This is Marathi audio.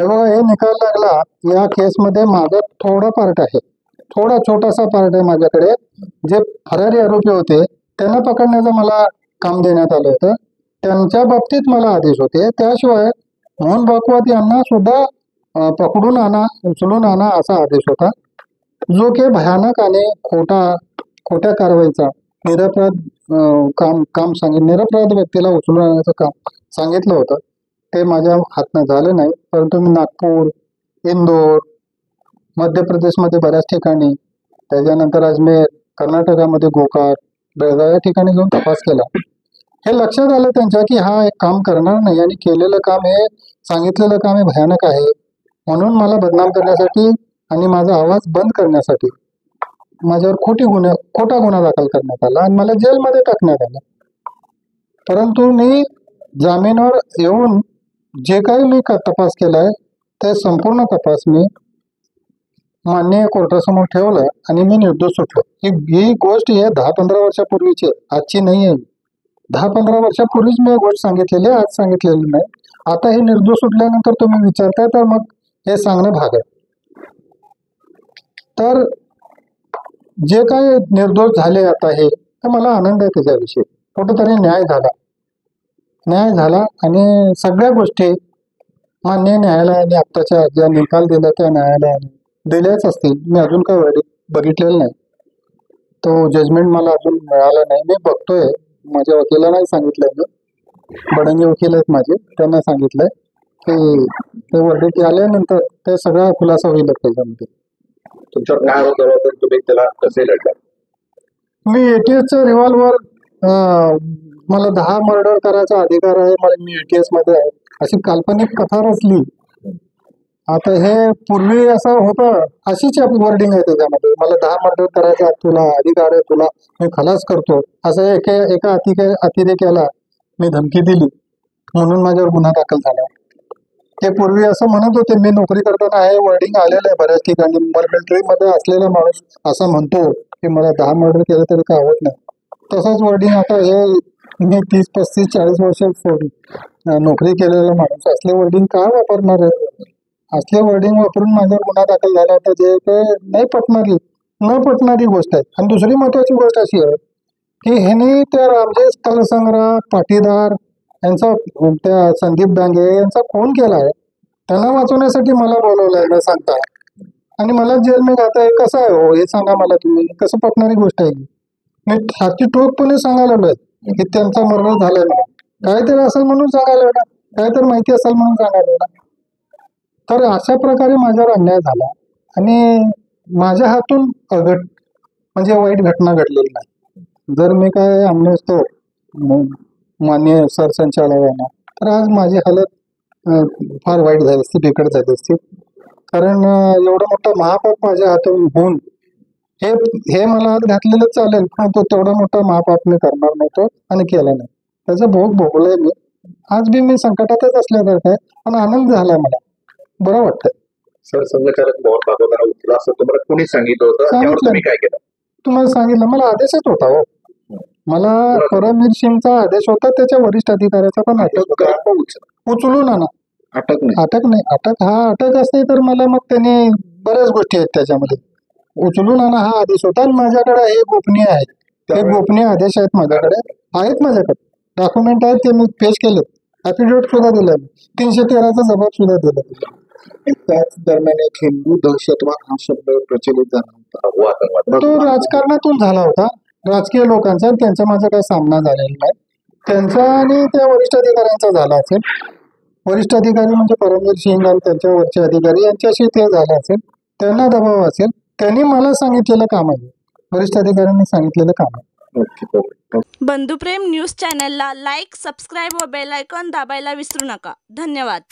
हे बघा, हे निकाल लागला या केसमध्ये माझा थोडा पार्ट आहे, थोडा छोटासा पार्ट आहे माझ्याकडे. जे फरारी आरोपी होते त्यांना पकडण्याचं मला काम देण्यात आलं होतं, त्यांच्या बाबतीत मला आदेश होते. त्याशिवाय मोहन भागवत यांना सुद्धा पकडून आणा, उचलून आणा असा आदेश होता, जो की भयानक आणि खोट्या कारवाईचा निरपराध निरपराध व्यक्तीला उचलून आणण्याचं काम सांगितलं होतं. ते माझ्या हातनं झालं नाही, परंतु मी नागपूर, इंदोर, मध्य प्रदेशमध्ये बऱ्याच ठिकाणी, त्याच्यानंतर अजमेर, कर्नाटकामध्ये गोकाक, बेळगाव या ठिकाणी जाऊन तपास केला. हे लक्षात आलं त्यांच्या की हा एक काम करणार नाही आणि केलेलं काम हे सांगितलेलं काम हे भयानक आहे, म्हणून मला बदनाम करण्यासाठी आणि माझा आवाज बंद करण्यासाठी माझ्यावर खोटा गुन्हा दाखल करण्यात आला आणि मला जेलमध्ये टाकण्यात आलं. परंतु मी जामीनवर येऊन जे काही मी तपास केलाय ते संपूर्ण तपास मी माननीय कोर्टासमोर ठेवलं आणि मी निर्दोष सुटलो. ही गोष्ट हे 10-15 वर्षापूर्वीची, आजची नाही आहे. 10-15 वर्षापूर्वीच मी गोष्ट सांगितलेली आहे, आज सांगितलेली नाही. आता हे निर्दोष सुटल्यानंतर तुम्ही विचारताय तर मग हे सांगणं भाग आहे. तर जे काही निर्दोष झाले आता हे, तर मला आनंद आहे त्याच्याविषयी. कुठेतरी न्याय झाला आणि सगळ्या गोष्टी मान्य न्यायालयाने आत्ताच्या ज्या निकाल दिला त्या न्यायालयाने दिल्याच असतील. मी अजून काय बघितलेलं नाही, तो जजमेंट मला अजून मिळाला नाही. मी बघतोय, माझ्या वकिलांनाही सांगितलंय, मी बडंगे वकील आहेत माझे, त्यांना सांगितलंय की ते वर्डिक्ट आल्यानंतर ते सगळा खुलासा होईल त्याच्यामध्ये. तुमच्यावर काय होत तर तुम्ही त्याला कसे लढला? मी एटीएसचं रिव्हॉल्वर, मला 10 मर्डर करायचा अधिकार आहे, मला मी एटीएस मध्ये आहे अशी काल्पनिक कथा रचली. आता हे पूर्वी असं होतं, अशीच वर्डिंग आहे त्याच्यामध्ये, मला 10 मर्डर करायचा तुला अधिकार आहे, तुला मी खलास करतो असं एका अतिरेक्याला मी धमकी दिली म्हणून माझ्यावर गुन्हा दाखल झाला. ते पूर्वी असं म्हणत होते, मी नोकरी करताना हे वर्डिंग आलेलं आहे बऱ्याच ठिकाणी. मिलिटरीमध्ये असलेला माणूस असं म्हणतो की मला 10 मर्डर केलं तरी काय होत नाही, तसंच वर्डिंग आता हे मी 30, 35, 40 वर्ष नोकरी केलेला माणूस असले वर्डिंग काय वापरणार आहे? असले वर्डिंग वापरून माझ्यावर गुन्हा दाखल झाला होता, जे ते न पटणारी गोष्ट आहे. आणि दुसरी महत्वाची गोष्ट अशी आहे की ह्याने त्या रामजय स्थलसंग्रह पाटीदार यांचा, त्या संदीप डांगे यांचा खून केला आहे. त्यांना वाचवण्यासाठी मला बोलवलंय न सांगता, आणि मला जेल में घाता है. कसं आहे हो हे सांगा मला तुम्ही, कसं पटणारी गोष्ट आहे? मी छाती ठोकपणे सांगायला लागलोय की त्यांचा मर्डर झालाय म्हणून. काहीतरी असेल म्हणून सांगायला ना, काहीतरी माहिती असेल म्हणून सांगायला ना. तर अशा प्रकारे माझ्यावर अन्याय झाला आणि माझ्या हातून म्हणजे वाईट घटना घडलेली नाही. जर मी काय आणलो असतो मान्य सरसंचालकांना, तर आज माझी हालत फार वाईट झाली असती, बिकट झाली असती. कारण एवढा मोठा महापाप माझ्या हातून होऊन हे मला हात घातलेलं चालेल, पण तो तेवढा मोठा महापाप मी करणार नव्हतो आणि केला नाही. त्याचा भोग भोगलाय मी. आज बी मी संकटातच असल्यासारखं आहे, पण आनंद झाला, मला बरं वाटतंय. सरसंघचालक मोहन भागवतांना उचला असं तुम्हाला कोणी सांगितलं होतं? तुम्ही काय केलं? तुम्हाला सांगितलं, मला आदेशच होता हो. मला परमवीर सिंगचा आदेश होता, त्याच्या वरिष्ठ अधिकाऱ्याचा पण उचलून आणा. अटक असते तर मला मग त्याने बऱ्याच गोष्टी आहेत त्याच्यामध्ये. उचलून आणा हा आदेश होता आणि माझ्याकडे हे गोपनीय आहेत, हे गोपनीय आदेश आहेत माझ्याकडे डॉक्युमेंट आहेत, ते मी पेश केले, ऍफिडेव्हिट सुद्धा दिलं, 313चा जबाब सुद्धा दिला. त्याच दरम्यान एक हिंदू दहशतवाद हा शब्द प्रचलित झाला होता, तो राजकारणातून झाला होता, राजकीय लोकांचा. त्यांचा माझा काही सामना झालेला नाही, त्यांचा आणि त्या वरिष्ठ अधिकाऱ्यांचा झाला असेल. वरिष्ठ अधिकारी म्हणजे परमवीर सिंग आणि त्यांच्या वरचे अधिकारी यांच्याशी ते झालं असेल, त्यांना दबाव असेल. त्यांनी मला सांगितलेलं काम आहे, वरिष्ठ अधिकाऱ्यांनी सांगितलेलं काम आहे. बंधुप्रेम न्यूज चॅनलला लाईक, सबस्क्राईब व बेल आयकॉन दाबायला विसरू नका. धन्यवाद.